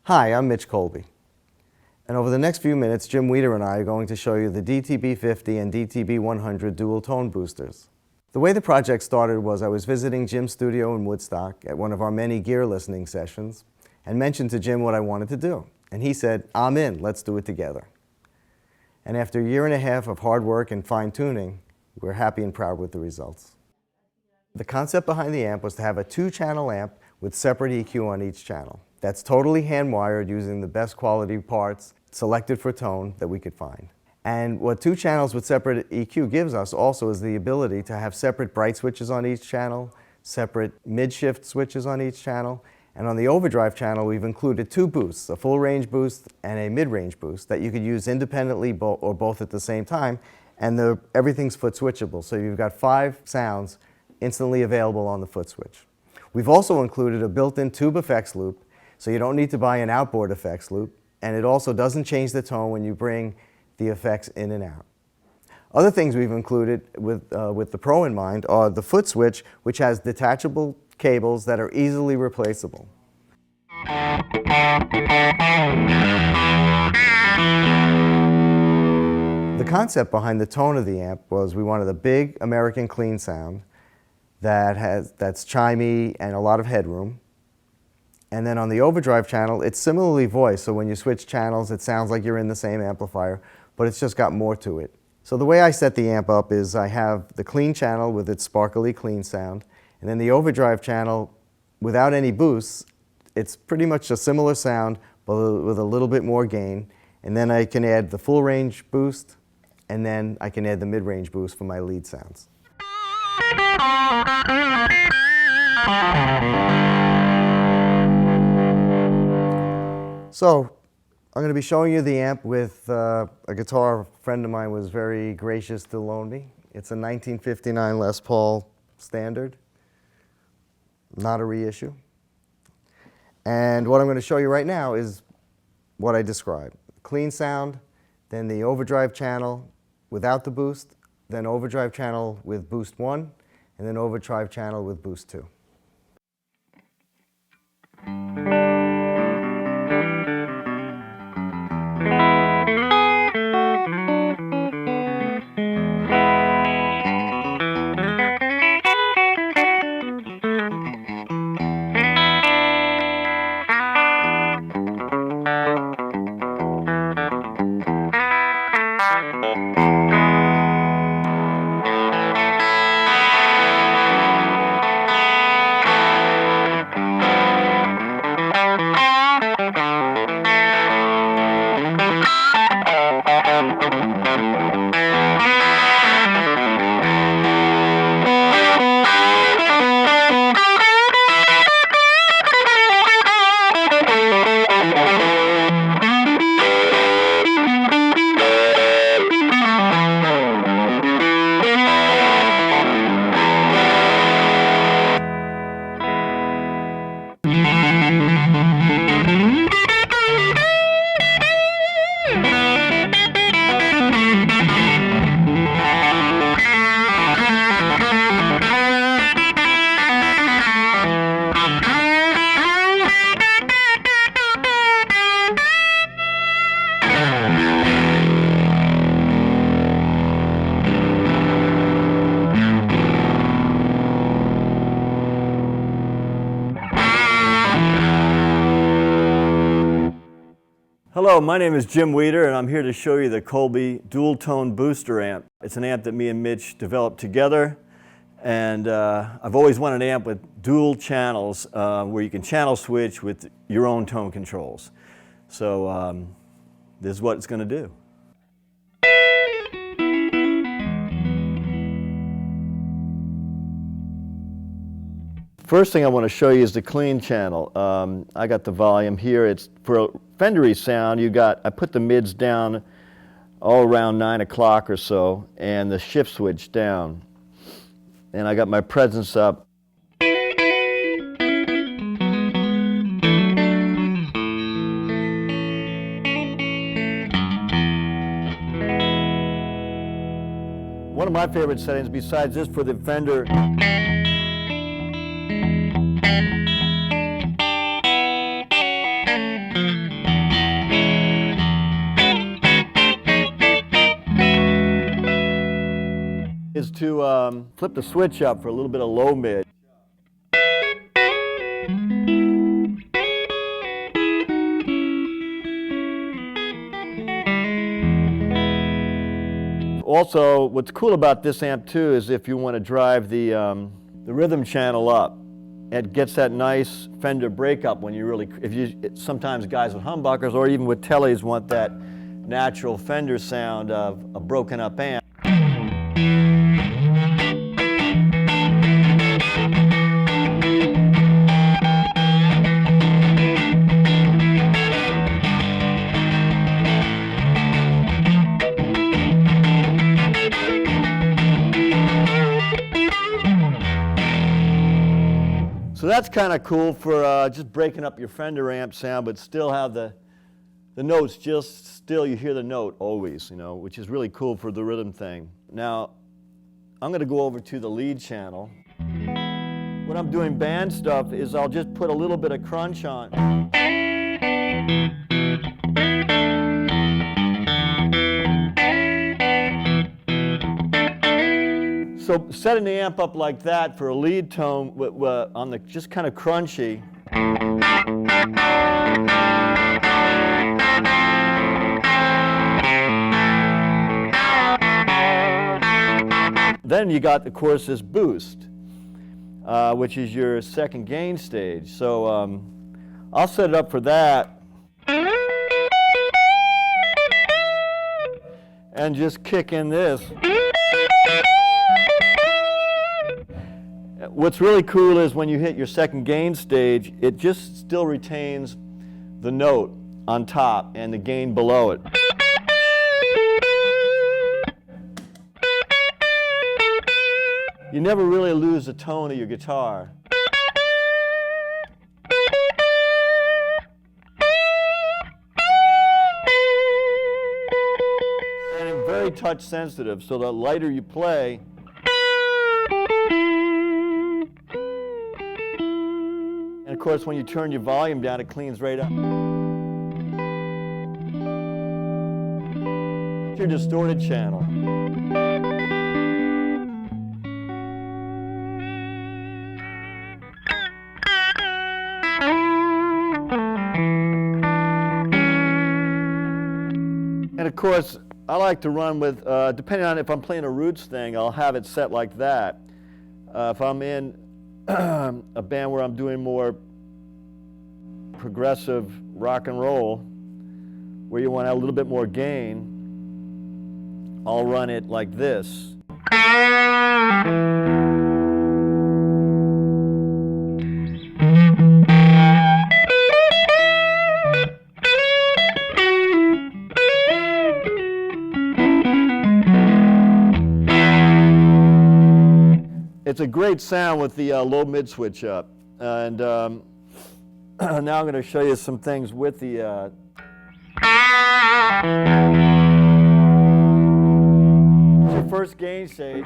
Hi, I'm Mitch Colby. And over the next few minutes, Jim Weider and I are going to show you the DTB50 and DTB100 dual tone boosters. The way the project started was I was visiting Jim's studio in Woodstock at one of our many gear listening sessions and mentioned to Jim what I wanted to do. And he said, "I'm in, let's do it together." And after a year and a half of hard work and fine-tuning, we're happy and proud with the results. The concept behind the amp was to have a 2-channel amp with separate EQ on each channel. That's totally hand-wired using the best quality parts selected for tone that we could find. And what 2 channels with separate EQ gives us also is the ability to have separate bright switches on each channel, separate mid-shift switches on each channel, and on the overdrive channel we've included 2 boosts, a full-range boost and a mid-range boost that you could use independently or both at the same time, and everything's foot switchable, so you've got 5 sounds instantly available on the foot switch. We've also included a built-in tube effects loop, so you don't need to buy an outboard effects loop, and it also doesn't change the tone when you bring the effects in and out. Other things we've included with the Pro in mind are the foot switch, which has detachable cables that are easily replaceable. The concept behind the tone of the amp was we wanted a big American clean sound that's chimey and a lot of headroom. And then on the overdrive channel, it's similarly voiced, so when you switch channels, it sounds like you're in the same amplifier, but it's just got more to it. So the way I set the amp up is I have the clean channel with its sparkly clean sound, and then the overdrive channel without any boosts. It's pretty much a similar sound, but with a little bit more gain. And then I can add the full range boost, and then I can add the mid-range boost for my lead sounds. So, I'm going to be showing you the amp with a guitar a friend of mine was very gracious to loan me. It's a 1959 Les Paul Standard, not a reissue. And what I'm going to show you right now is what I described. Clean sound, then the overdrive channel without the boost, then overdrive channel with boost 1, and then overdrive channel with boost 2. Hello, my name is Jim Weider, and I'm here to show you the Colby dual tone booster amp. It's an amp that me and Mitch developed together, and I've always wanted an amp with dual channels where you can channel switch with your own tone controls. So this is what it's going to do. First thing I want to show you is the clean channel. I got the volume here. It's for a Fendery sound. I put the mids down all around 9 o'clock or so, and the shift switch down. And I got my presence up. One of my favorite settings besides this for the Fender is to flip the switch up for a little bit of low mid. Also, what's cool about this amp too is if you want to drive the rhythm channel up, it gets that nice Fender breakup when you really, sometimes guys with humbuckers or even with teles want that natural Fender sound of a broken up amp. So that's kind of cool for just breaking up your Fender amp sound, but still have the notes just still, you hear the note always, you know, which is really cool for the rhythm thing. Now, I'm going to go over to the lead channel. When I'm doing band stuff is I'll just put a little bit of crunch on. So setting the amp up like that for a lead tone on the just kind of crunchy. Then you got, of course, this boost, which is your second gain stage. So I'll set it up for that. And just kick in this. What's really cool is when you hit your second gain stage, it just still retains the note on top and the gain below it. You never really lose the tone of your guitar. And it's very touch sensitive, so the lighter you play, and of course, when you turn your volume down, it cleans right up. It's your distorted channel. And of course, I like to run with, depending on if I'm playing a roots thing, I'll have it set like that. If I'm in a band where I'm doing more progressive rock and roll, where you want to have a little bit more gain, I'll run it like this. It's a great sound with the low mid switch up. And now I'm going to show you some things with the it's your first gain stage.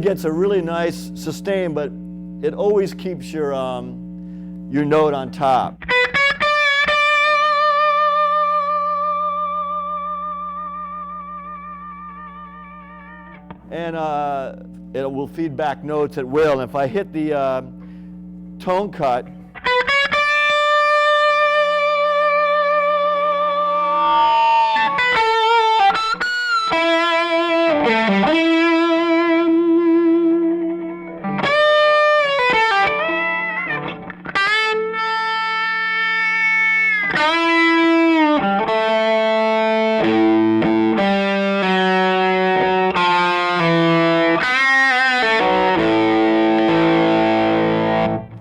Gets a really nice sustain, but it always keeps your note on top. And it will feed back notes at will. And if I hit the tone cut,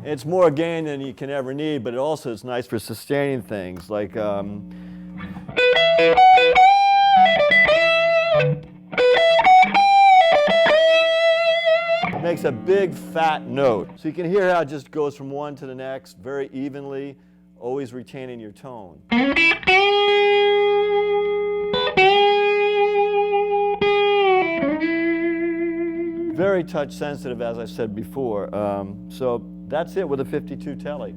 it's more gain than you can ever need, but it also is nice for sustaining things like makes a big fat note. So you can hear how it just goes from one to the next very evenly, always retaining your tone. Very touch sensitive, as I said before. So that's it with a 52 Tele.